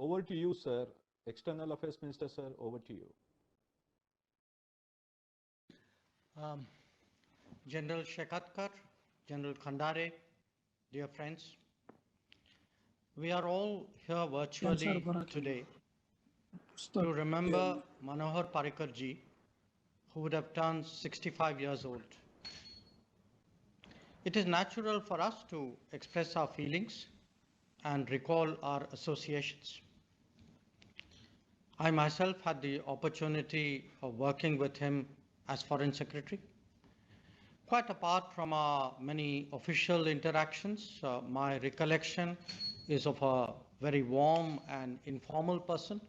Over to you, sir. External Affairs Minister, sir, over to you. General Shekatkar, General Khandare, dear friends, we are all here virtually today to remember Manohar Parrikar ji, who would have turned 65 years old. It is natural for us to express our feelings and recall our associations. I myself had the opportunity of working with him as Foreign Secretary. Quite apart from our many official interactions, my recollection is of a very warm and informal person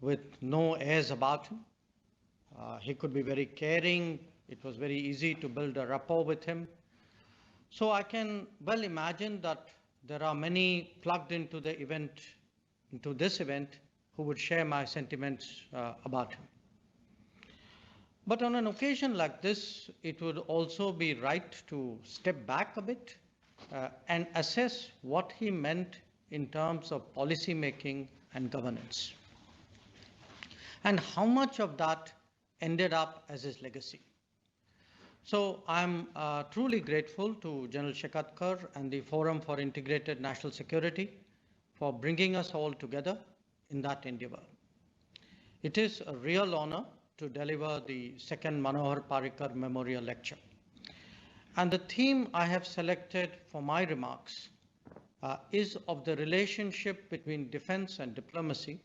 with no airs about him. He could be very caring. It was very easy to build a rapport with him. So I can well imagine that there are many plugged into the event, into this event, who would share my sentiments about him. But on an occasion like this, it would also be right to step back a bit and assess what he meant in terms of policy making and governance, and how much of that ended up as his legacy. So I'm truly grateful to General Shekatkar and the Forum for Integrated National Security for bringing us all together in that endeavor. It is a real honor to deliver the second Manohar Parrikar Memorial Lecture. And the theme I have selected for my remarks is of the relationship between defense and diplomacy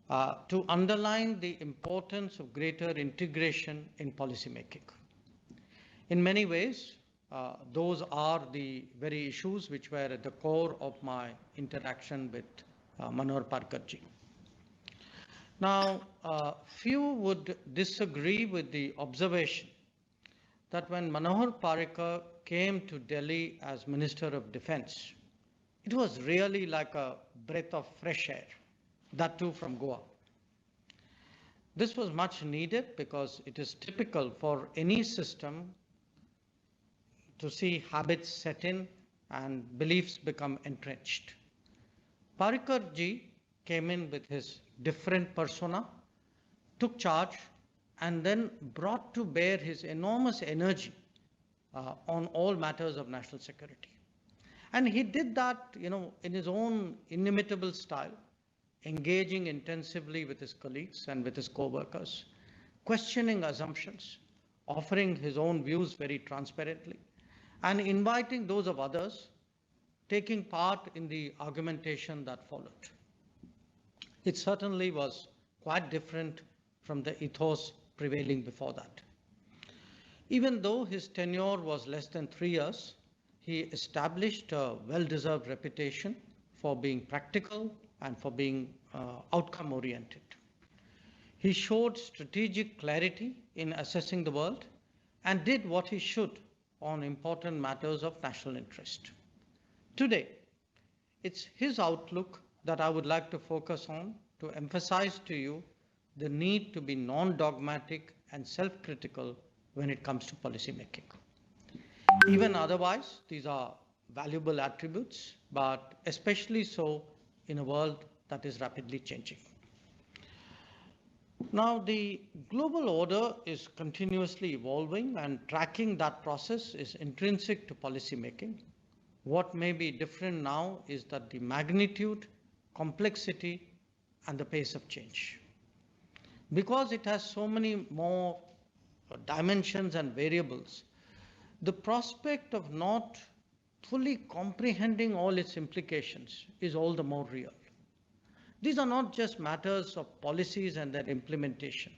to underline the importance of greater integration in policymaking. In many ways, those are the very issues which were at the core of my interaction with Manohar Parrikar ji. Now, few would disagree with the observation that when Manohar Parrikar came to Delhi as Minister of Defense, it was really like a breath of fresh air, that too from Goa. This was much needed because it is typical for any system to see habits set in and beliefs become entrenched. Parrikar ji came in with his different persona, took charge, and then brought to bear his enormous energy on all matters of national security. And he did that, in his own inimitable style, engaging intensively with his colleagues and with his co-workers, questioning assumptions, offering his own views very transparently, and inviting those of others, taking part in the argumentation that followed. It certainly was quite different from the ethos prevailing before that. Even though his tenure was less than 3 years, he established a well-deserved reputation for being practical and for being outcome-oriented. He showed strategic clarity in assessing the world and did what he should on important matters of national interest. Today, it's his outlook that I would like to focus on to emphasize to you the need to be non-dogmatic and self-critical when it comes to policy making. Even otherwise, these are valuable attributes, but especially so in a world that is rapidly changing. Now, the global order is continuously evolving, and tracking that process is intrinsic to policy making. What may be different now is that the magnitude, complexity, and the pace of change. Because it has so many more dimensions and variables, the prospect of not fully comprehending all its implications is all the more real. These are not just matters of policies and their implementation.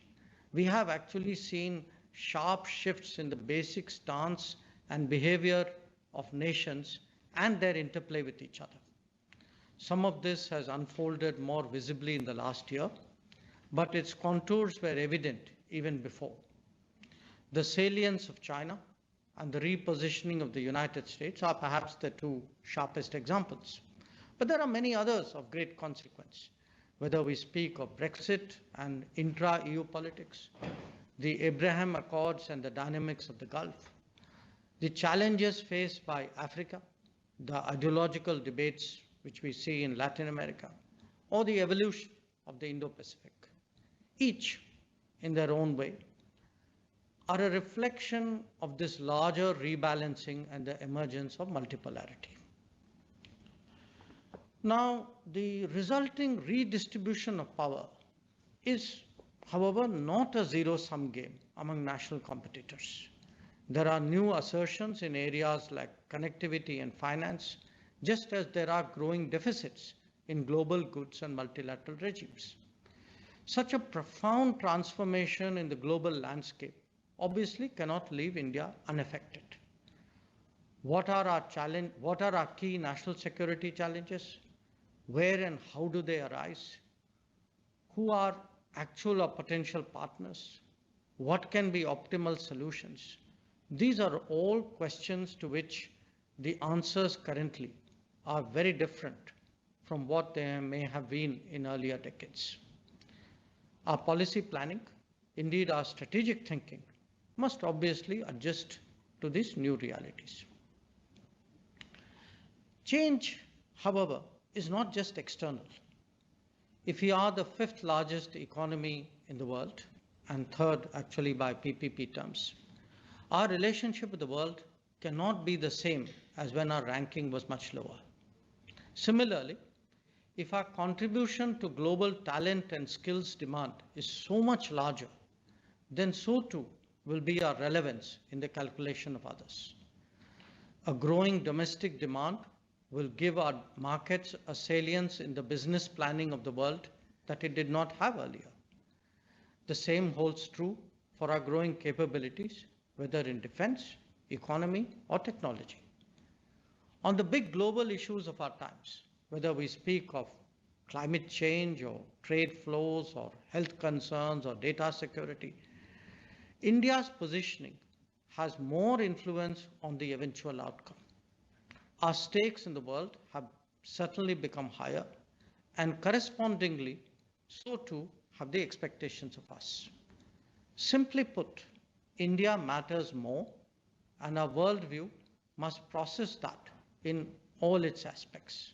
We have actually seen sharp shifts in the basic stance and behavior of nations and their interplay with each other. Some of this has unfolded more visibly in the last year, but its contours were evident even before. The salience of China and the repositioning of the United States are perhaps the two sharpest examples. But there are many others of great consequence, whether we speak of Brexit and intra-EU politics, the Abraham Accords and the dynamics of the Gulf, the challenges faced by Africa, the ideological debates which we see in Latin America, or the evolution of the Indo-Pacific, each in their own way, are a reflection of this larger rebalancing and the emergence of multipolarity. Now, the resulting redistribution of power is, however, not a zero-sum game among national competitors. There are new assertions in areas like connectivity and finance, just as there are growing deficits in global goods and multilateral regimes. Such a profound transformation in the global landscape obviously cannot leave India unaffected. What are our key national security challenges? Where and how do they arise? Who are actual or potential partners? What can be optimal solutions? These are all questions to which the answers currently are very different from what they may have been in earlier decades. Our policy planning, indeed our strategic thinking, must obviously adjust to these new realities. Change, however, is not just external. If we are the fifth largest economy in the world, and third actually by PPP terms, our relationship with the world cannot be the same as when our ranking was much lower. Similarly, if our contribution to global talent and skills demand is so much larger, then so too will be our relevance in the calculation of others. A growing domestic demand will give our markets a salience in the business planning of the world that it did not have earlier. The same holds true for our growing capabilities, whether in defense, economy, or technology. On the big global issues of our times, whether we speak of climate change or trade flows or health concerns or data security, India's positioning has more influence on the eventual outcome. Our stakes in the world have certainly become higher, and correspondingly, so too have the expectations of us. Simply put, India matters more, and our worldview must process that in all its aspects.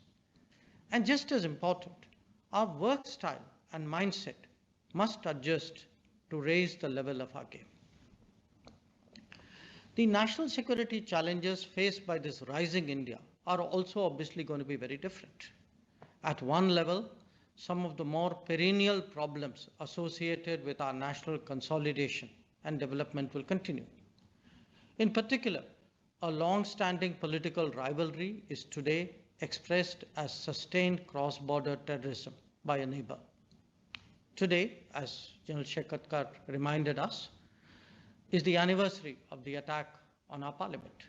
And just as important, our work style and mindset must adjust to raise the level of our game. The national security challenges faced by this rising India are also obviously going to be very different. At one level, some of the more perennial problems associated with our national consolidation and development will continue. In particular, a long-standing political rivalry is today expressed as sustained cross-border terrorism by a neighbor. Today, as General Jaishankar reminded us, is the anniversary of the attack on our parliament.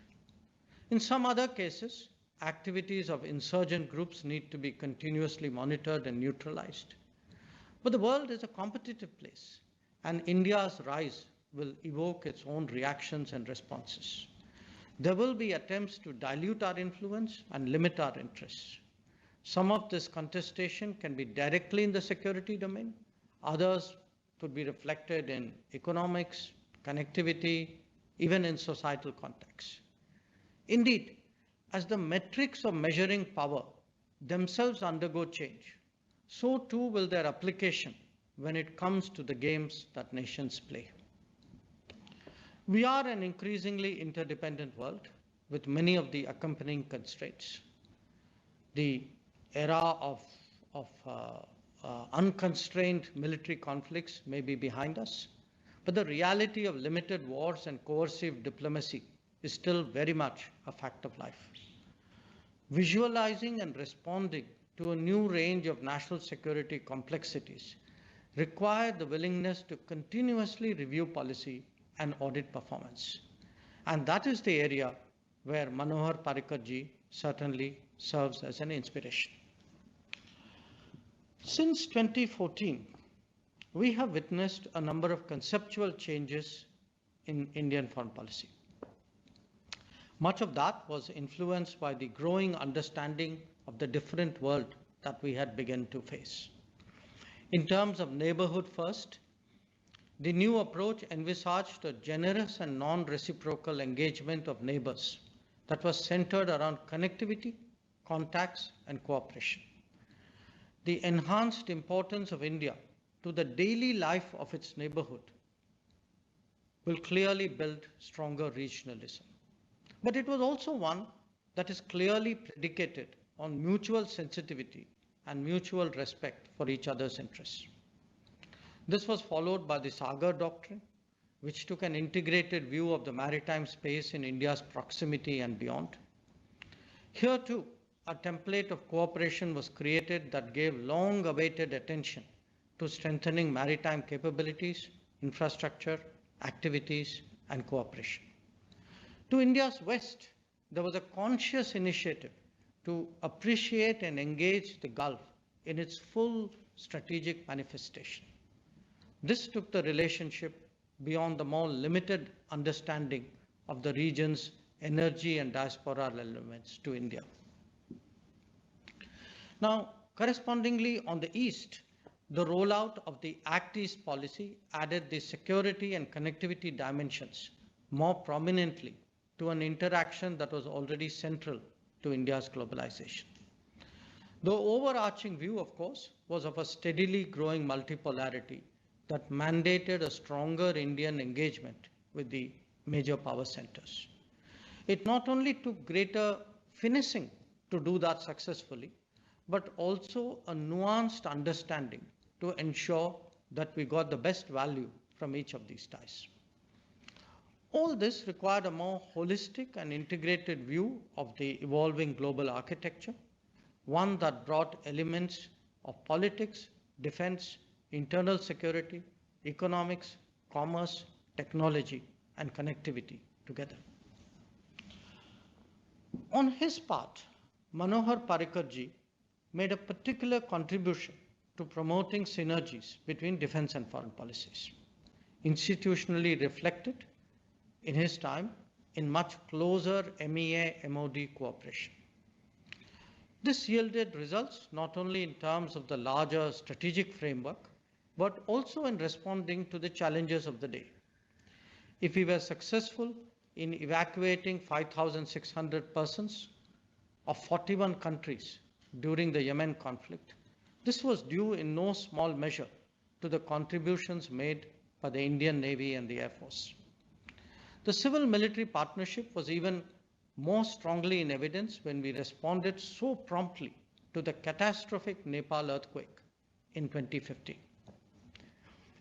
In some other cases, activities of insurgent groups need to be continuously monitored and neutralized. But the world is a competitive place, and India's rise will evoke its own reactions and responses. There will be attempts to dilute our influence and limit our interests. Some of this contestation can be directly in the security domain. Others could be reflected in economics, connectivity, even in societal contexts. Indeed, as the metrics of measuring power themselves undergo change, so too will their application when it comes to the games that nations play. We are an increasingly interdependent world with many of the accompanying constraints. The era of unconstrained military conflicts may be behind us, but the reality of limited wars and coercive diplomacy is still very much a fact of life. Visualizing and responding to a new range of national security complexities require the willingness to continuously review policy and audit performance. And that is the area where Manohar Parrikar ji certainly serves as an inspiration. Since 2014, we have witnessed a number of conceptual changes in Indian foreign policy. Much of that was influenced by the growing understanding of the different world that we had begun to face. In terms of neighborhood first, the new approach envisaged a generous and non-reciprocal engagement of neighbors that was centered around connectivity, contacts, and cooperation. the enhanced importance of India to the daily life of its neighborhood will clearly build stronger regionalism. But it was also one that is clearly predicated on mutual sensitivity and mutual respect for each other's interests. This was followed by the Sagar Doctrine, which took an integrated view of the maritime space in India's proximity and beyond. Here too, a template of cooperation was created that gave long-awaited attention to strengthening maritime capabilities, infrastructure, activities, and cooperation. To India's west, there was a conscious initiative to appreciate and engage the Gulf in its full strategic manifestation. This took the relationship beyond the more limited understanding of the region's energy and diaspora elements to India. Now, correspondingly, on the east, the rollout of the Act East policy added the security and connectivity dimensions more prominently to an interaction that was already central to India's globalization. The overarching view, of course, was of a steadily growing multipolarity that mandated a stronger Indian engagement with the major power centers. It not only took greater finessing to do that successfully, but also a nuanced understanding to ensure that we got the best value from each of these ties. All this required a more holistic and integrated view of the evolving global architecture, one that brought elements of politics, defense, internal security, economics, commerce, technology, and connectivity together. On his part, Manohar Parrikar ji made a particular contribution to promoting synergies between defense and foreign policies, institutionally reflected in his time in much closer MEA-MOD cooperation. This yielded results not only in terms of the larger strategic framework, but also in responding to the challenges of the day. If we were successful in evacuating 5,600 persons of 41 countries during the Yemen conflict, this was due in no small measure to the contributions made by the Indian Navy and the Air Force. The civil-military partnership was even more strongly in evidence when we responded so promptly to the catastrophic Nepal earthquake in 2015.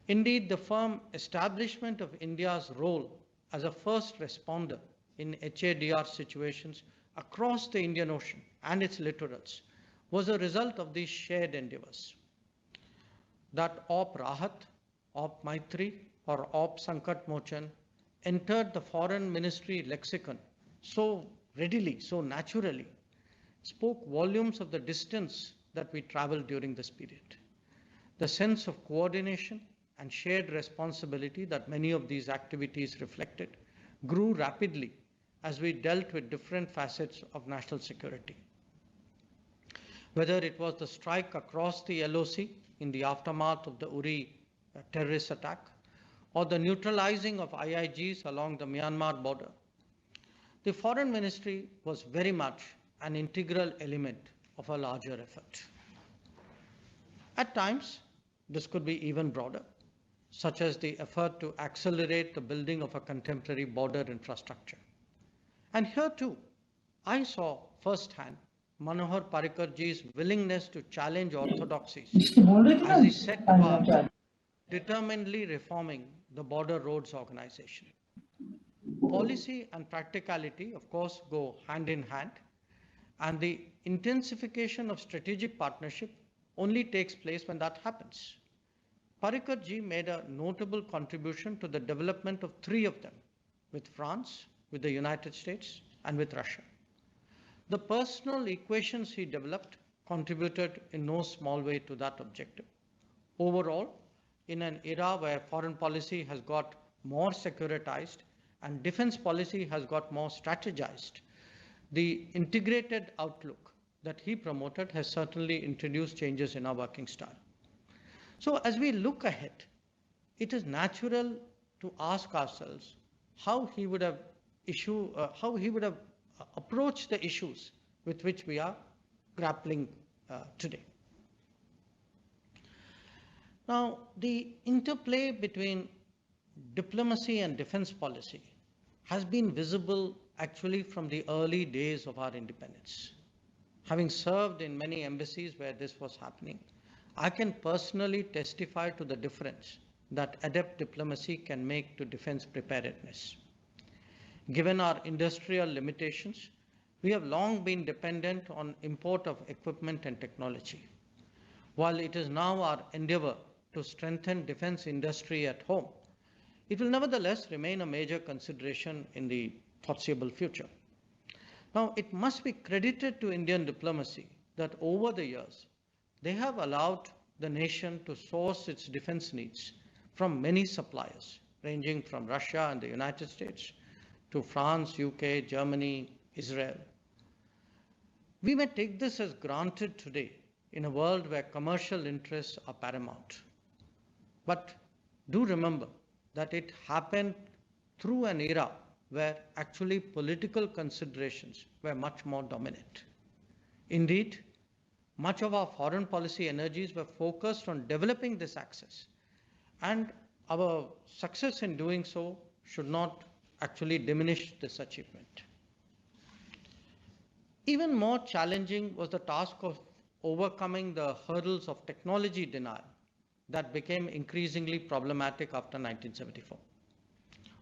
Indeed, the firm establishment of India's role as a first responder in HADR situations across the Indian Ocean and its littorals was a result of these shared endeavors. That Op Rahat, Op Maitri, or Op Sankat Mochan entered the foreign ministry lexicon so readily, so naturally, spoke volumes of the distance that we traveled during this period. The sense of coordination and shared responsibility that many of these activities reflected grew rapidly as we dealt with different facets of national security. Whether it was the strike across the LOC in the aftermath of the Uri terrorist attack, or the neutralizing of IIGs along the Myanmar border, the Foreign Ministry was very much an integral element of a larger effort. At times, this could be even broader, such as the effort to accelerate the building of a contemporary border infrastructure. And here too, I saw firsthand Manohar Parrikar ji's willingness to challenge orthodoxies as he set about determinedly reforming the Border Roads Organization. Policy and practicality, of course, go hand in hand, and the intensification of strategic partnership only takes place when that happens. Parrikar ji made a notable contribution to the development of three of them, with France, with the United States, and with Russia. The personal equations he developed contributed in no small way to that objective. Overall, in an era where foreign policy has got more securitized and defense policy has got more strategized, the integrated outlook that he promoted has certainly introduced changes in our working style. So as we look ahead, it is natural to ask ourselves how he would have approached the issues with which we are grappling today. Now, the interplay between diplomacy and defense policy has been visible actually from the early days of our independence. Having served in many embassies where this was happening, I can personally testify to the difference that adept diplomacy can make to defense preparedness. Given our industrial limitations, we have long been dependent on import of equipment and technology. While it is now our endeavor to strengthen defense industry at home, it will nevertheless remain a major consideration in the foreseeable future. Now, it must be credited to Indian diplomacy that over the years, they have allowed the nation to source its defense needs from many suppliers, ranging from Russia and the United States to France, UK, Germany, Israel. We may take this as granted today in a world where commercial interests are paramount. But do remember that it happened through an era where actually political considerations were much more dominant. Indeed, much of our foreign policy energies were focused on developing this access, and our success in doing so should not actually diminish this achievement. Even more challenging was the task of overcoming the hurdles of technology denial that became increasingly problematic after 1974.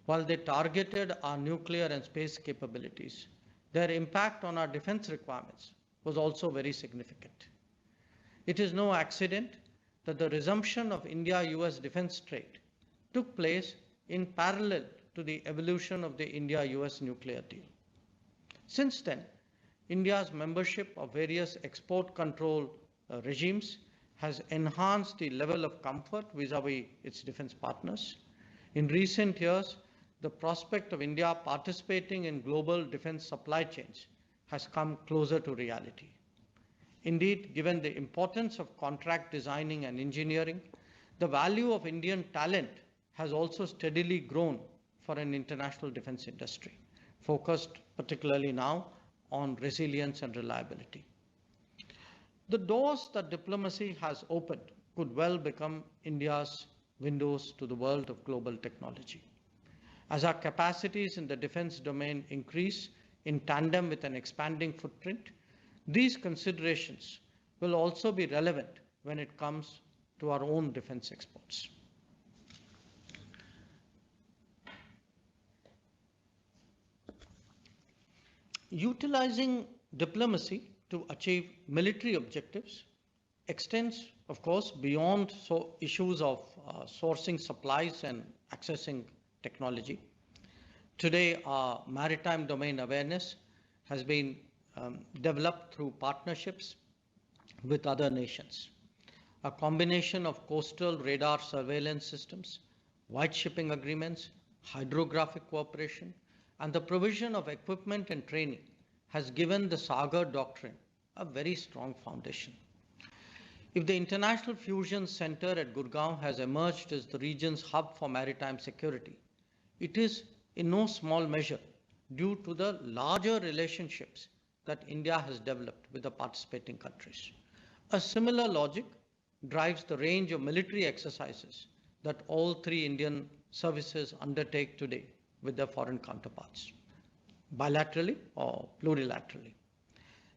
While they targeted our nuclear and space capabilities, their impact on our defense requirements was also very significant. It is no accident that the resumption of India-US defense trade took place in parallel to the evolution of the India-US nuclear deal. Since then, India's membership of various export control regimes has enhanced the level of comfort vis-à-vis its defense partners. In recent years, the prospect of India participating in global defense supply chains has come closer to reality. Indeed, given the importance of contract designing and engineering, the value of Indian talent has also steadily grown for an international defense industry, focused particularly now on resilience and reliability. The doors that diplomacy has opened could well become India's windows to the world of global technology. As our capacities in the defense domain increase in tandem with an expanding footprint, these considerations will also be relevant when it comes to our own defense exports. Utilizing diplomacy to achieve military objectives extends, of course, beyond issues of sourcing supplies and accessing technology. Today, our maritime domain awareness has been developed through partnerships with other nations. A combination of coastal radar surveillance systems, white shipping agreements, hydrographic cooperation, and the provision of equipment and training has given the Sagar Doctrine a very strong foundation. If the International Fusion Center at Gurgaon has emerged as the region's hub for maritime security, it is in no small measure due to the larger relationships that India has developed with the participating countries. A similar logic drives the range of military exercises that all three Indian services undertake today with their foreign counterparts, bilaterally or plurilaterally.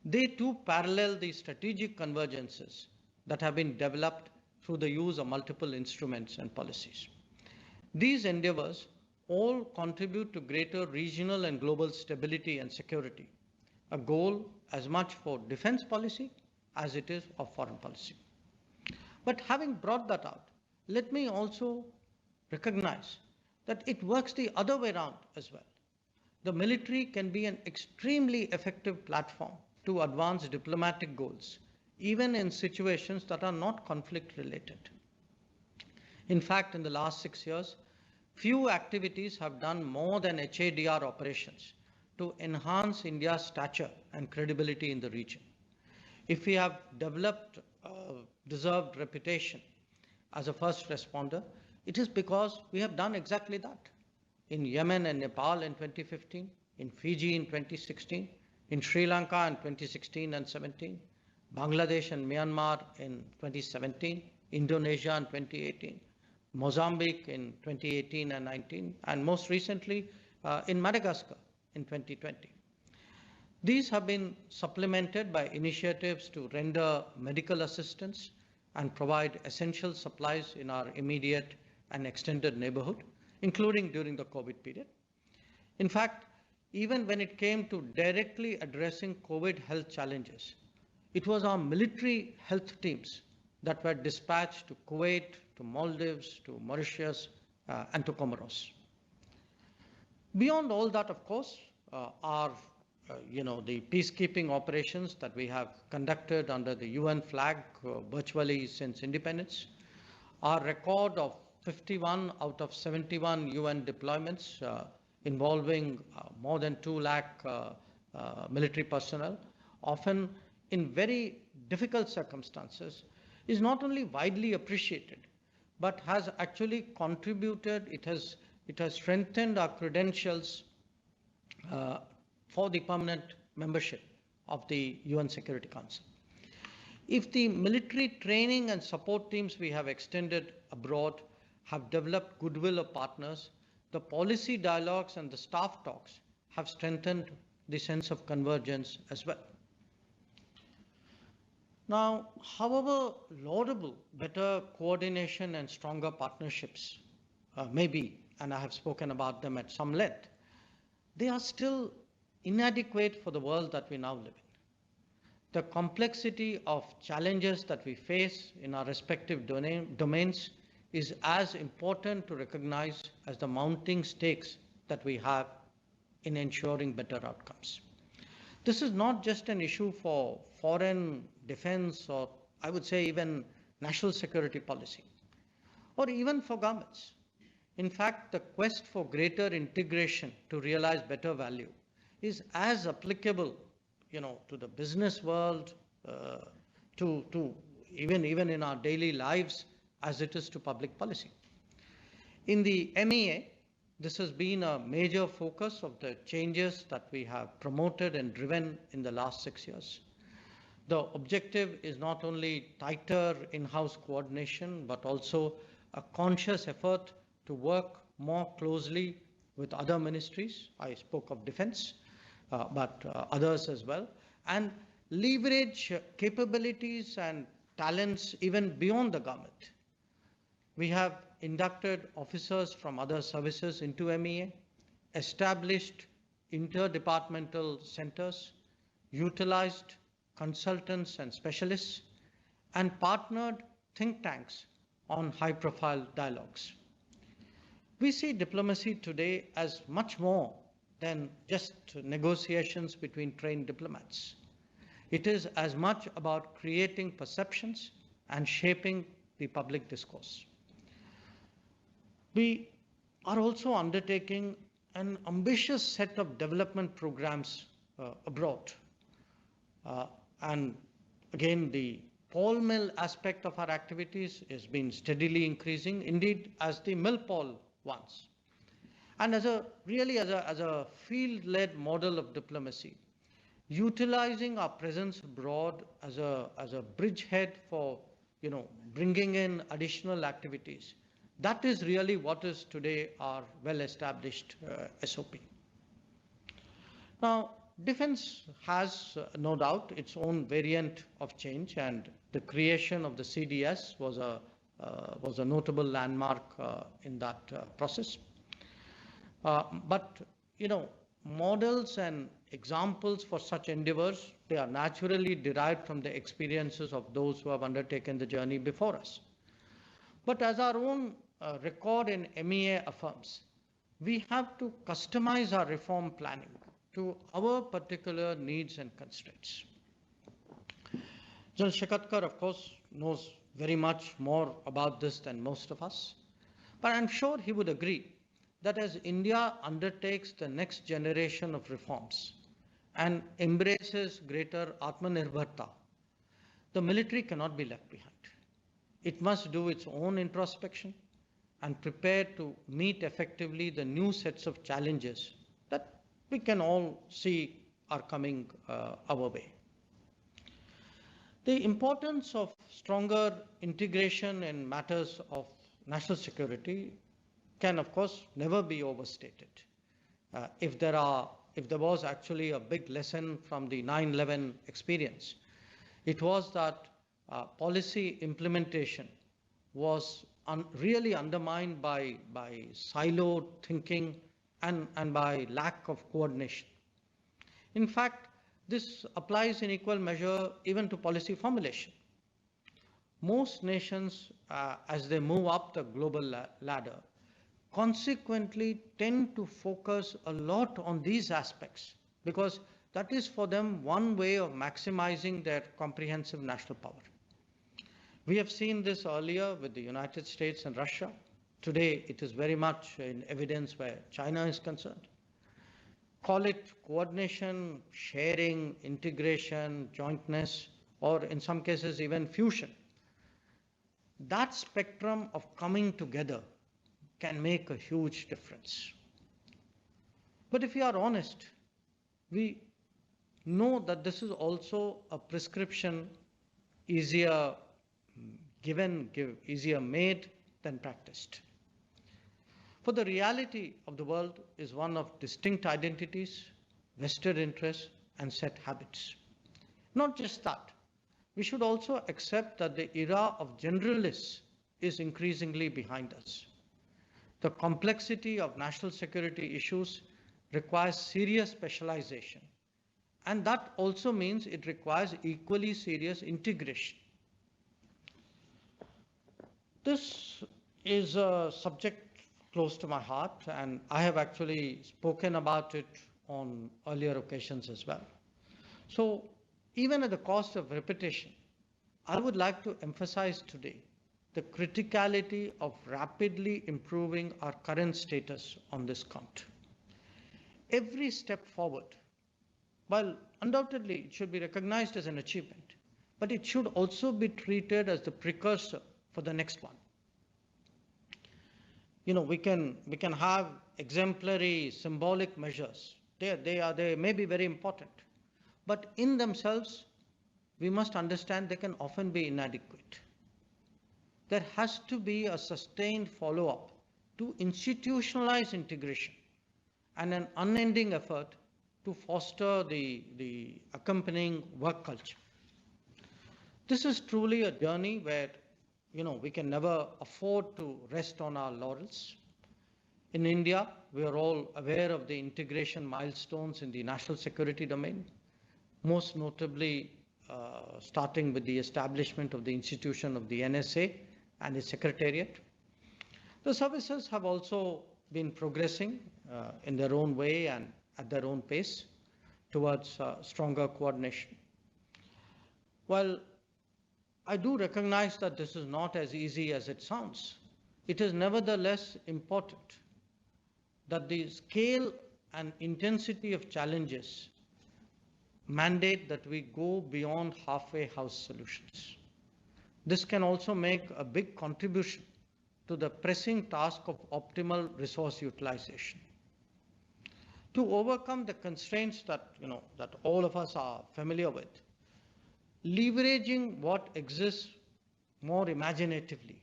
They too parallel the strategic convergences that have been developed through the use of multiple instruments and policies. These endeavors all contribute to greater regional and global stability and security, a goal as much for defense policy as it is of foreign policy. But having brought that out, let me also recognize that it works the other way around as well. The military can be an extremely effective platform to advance diplomatic goals, even in situations that are not conflict related. In fact, in the last 6 years, few activities have done more than HADR operations to enhance India's stature and credibility in the region. If we have developed a deserved reputation as a first responder, it is because we have done exactly that. In Yemen and Nepal in 2015, in Fiji in 2016, in Sri Lanka in 2016 and 17, Bangladesh and Myanmar in 2017, Indonesia in 2018, Mozambique in 2018 and 19, and most recently in Madagascar in 2020. These have been supplemented by initiatives to render medical assistance and provide essential supplies in our immediate and extended neighborhood, including during the COVID period. In fact, even when it came to directly addressing COVID health challenges, it was our military health teams that were dispatched to Kuwait, to Maldives, to Mauritius, and to Comoros. Beyond all that, of course, are the peacekeeping operations that we have conducted under the UN flag virtually since independence. Our record of 51 out of 71 UN deployments involving more than 2 lakh military personnel, often in very difficult circumstances, is not only widely appreciated, but has actually contributed, it has strengthened our credentials for the permanent membership of the UN Security Council. If the military training and support teams we have extended abroad have developed goodwill of partners, the policy dialogues and the staff talks have strengthened the sense of convergence as well. Now, however laudable better coordination and stronger partnerships may be, and I have spoken about them at some length, they are still inadequate for the world that we now live in. The complexity of challenges that we face in our respective domains is as important to recognize as the mounting stakes that we have in ensuring better outcomes. This is not just an issue for foreign defense, or I would say even national security policy, or even for governments. In fact, the quest for greater integration to realize better value is as applicable, to the business world, to even in our daily lives as it is to public policy. In the MEA, this has been a major focus of the changes that we have promoted and driven in the last 6 years. The objective is not only tighter in-house coordination, but also a conscious effort to work more closely with other ministries. I spoke of defense, but others as well, and leverage capabilities and talents even beyond the government. We have inducted officers from other services into MEA, established interdepartmental centers, utilized consultants and specialists, and partnered think tanks on high-profile dialogues. We see diplomacy today as much more than just negotiations between trained diplomats. It is as much about creating perceptions and shaping the public discourse. We are also undertaking an ambitious set of development programs abroad. And again, the Paul Mill aspect of our activities has been steadily increasing, indeed as the Mill-Paul ones. And as a field-led model of diplomacy, utilizing our presence abroad as a bridgehead for bringing in additional activities, that is really what is today our well-established SOP. Now, defense has no doubt its own variant of change, and the creation of the CDS was a notable landmark in that process. But models and examples for such endeavors, they are naturally derived from the experiences of those who have undertaken the journey before us. But as our own record in MEA affirms, we have to customize our reform planning to our particular needs and constraints. Jaishankar, of course, knows very much more about this than most of us, but I'm sure he would agree that as India undertakes the next generation of reforms and embraces greater Atmanirbharta, the military cannot be left behind. It must do its own introspection and prepare to meet effectively the new sets of challenges that we can all see are coming our way. The importance of stronger integration in matters of national security can, of course, never be overstated. If there was actually a big lesson from the 9/11 experience, it was that policy implementation was really undermined by siloed thinking and by lack of coordination. In fact, this applies in equal measure even to policy formulation. Most nations, as they move up the global ladder, consequently tend to focus a lot on these aspects because that is for them one way of maximizing their comprehensive national power. We have seen this earlier with the United States and Russia. Today, it is very much in evidence where China is concerned. Call it coordination, sharing, integration, jointness, or in some cases even fusion. That spectrum of coming together can make a huge difference. But if we are honest, we know that this is also a prescription easier easier made than practiced. For the reality of the world is one of distinct identities, vested interests, and set habits. Not just that, we should also accept that the era of generalists is increasingly behind us. The complexity of national security issues requires serious specialization, and that also means it requires equally serious integration. This is a subject close to my heart, and I have actually spoken about it on earlier occasions as well. So, even at the cost of repetition, I would like to emphasize today the criticality of rapidly improving our current status on this count. Every step forward, while undoubtedly it should be recognized as an achievement, but it should also be treated as the precursor for the next one. We can have exemplary symbolic measures. They may be very important, but in themselves, we must understand they can often be inadequate. There has to be a sustained follow-up to institutionalize integration and an unending effort to foster the accompanying work culture. This is truly a journey where, we can never afford to rest on our laurels. In India, we are all aware of the integration milestones in the national security domain, most notably starting with the establishment of the institution of the NSA and its secretariat. The services have also been progressing in their own way and at their own pace towards stronger coordination. While I do recognize that this is not as easy as it sounds, it is nevertheless important that the scale and intensity of challenges mandate that we go beyond halfway house solutions. This can also make a big contribution to the pressing task of optimal resource utilization. To overcome the constraints that all of us are familiar with, leveraging what exists more imaginatively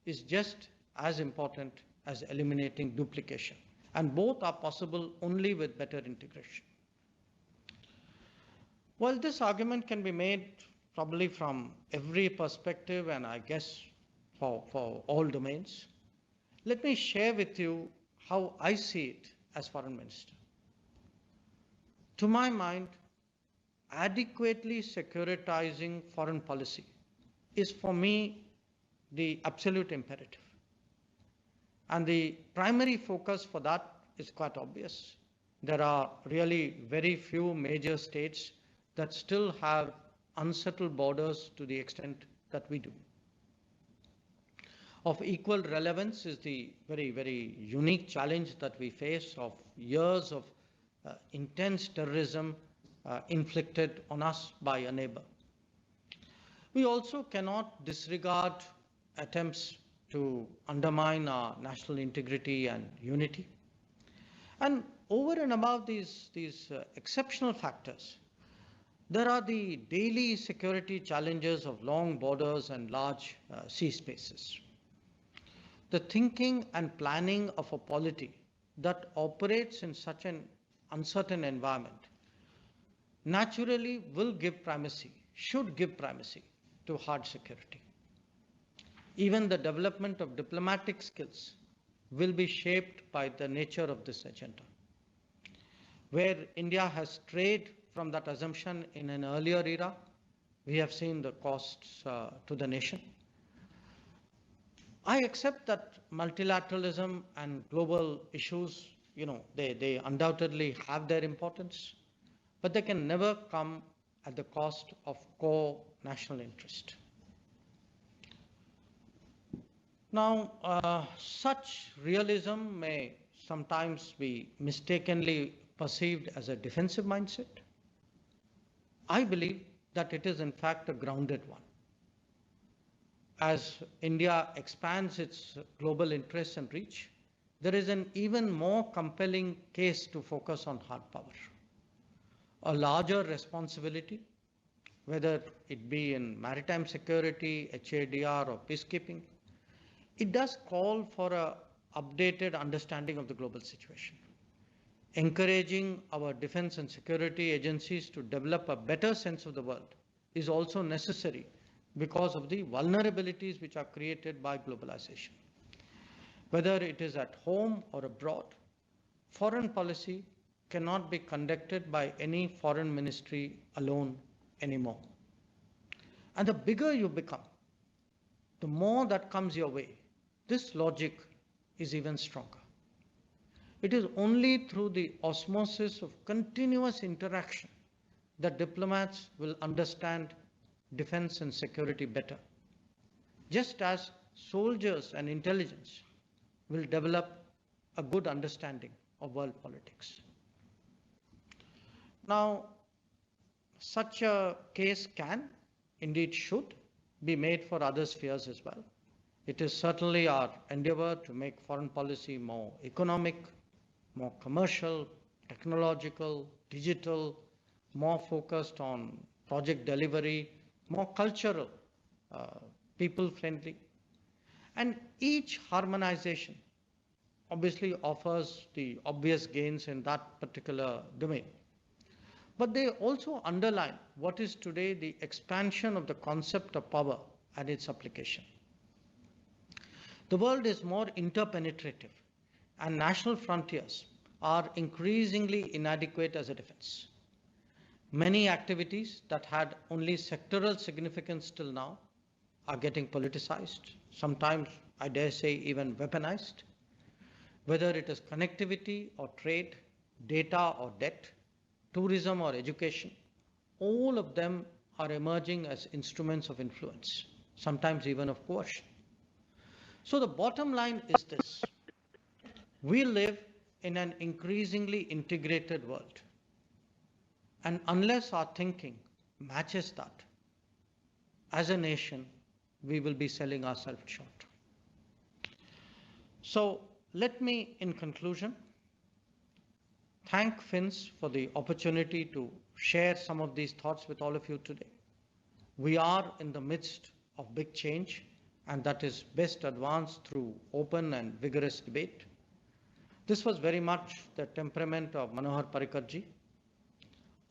is just as important as eliminating duplication, and both are possible only with better integration. Well, this argument can be made probably from every perspective, and I guess for all domains. Let me share with you how I see it as Foreign Minister. To my mind, adequately securitizing foreign policy is for me the absolute imperative. And the primary focus for that is quite obvious. There are really very few major states that still have unsettled borders to the extent that we do. Of equal relevance is the very, very unique challenge that we face of years of intense terrorism inflicted on us by a neighbor. We also cannot disregard attempts to undermine our national integrity and unity. And over and above these exceptional factors, There are the daily security challenges of long borders and large sea spaces. The thinking and planning of a polity that operates in such an uncertain environment naturally will give primacy, should give primacy to hard security. Even the development of diplomatic skills will be shaped by the nature of this agenda. Where India has strayed from that assumption in an earlier era, we have seen the costs to the nation. I accept that multilateralism and global issues, they undoubtedly have their importance, but they can never come at the cost of core national interest. Now, such realism may sometimes be mistakenly perceived as a defensive mindset. I believe that it is in fact a grounded one. As India expands its global interests and reach, there is an even more compelling case to focus on hard power. A larger responsibility, whether it be in maritime security, HADR, or peacekeeping, it does call for an updated understanding of the global situation. Encouraging our defense and security agencies to develop a better sense of the world is also necessary because of the vulnerabilities which are created by globalization. Whether it is at home or abroad, foreign policy cannot be conducted by any foreign ministry alone anymore. And the bigger you become, the more that comes your way, this logic is even stronger. It is only through the osmosis of continuous interaction that diplomats will understand defense and security better, just as soldiers and intelligence will develop a good understanding of world politics. Now, such a case can, indeed should, be made for other spheres as well. It is certainly our endeavor to make foreign policy more economic, more commercial, technological, digital, more focused on project delivery, more cultural, people-friendly. And each harmonization obviously offers the obvious gains in that particular domain. But they also underline what is today the expansion of the concept of power and its application. The world is more interpenetrative, and national frontiers are increasingly inadequate as a defense. Many activities that had only sectoral significance till now are getting politicized, sometimes, I dare say, even weaponized. Whether it is connectivity or trade, data or debt, tourism or education, all of them are emerging as instruments of influence, sometimes even of coercion. So the bottom line is this: we live in an increasingly integrated world. And unless our thinking matches that, as a nation, we will be selling ourselves short. So let me, in conclusion, thank FINS for the opportunity to share some of these thoughts with all of you today. We are in the midst of big change, and that is best advanced through open and vigorous debate. This was very much the temperament of Manohar Parrikar ji.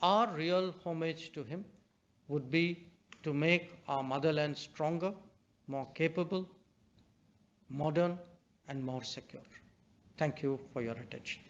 Our real homage to him would be to make our motherland stronger, more capable, modern, and more secure. Thank you for your attention.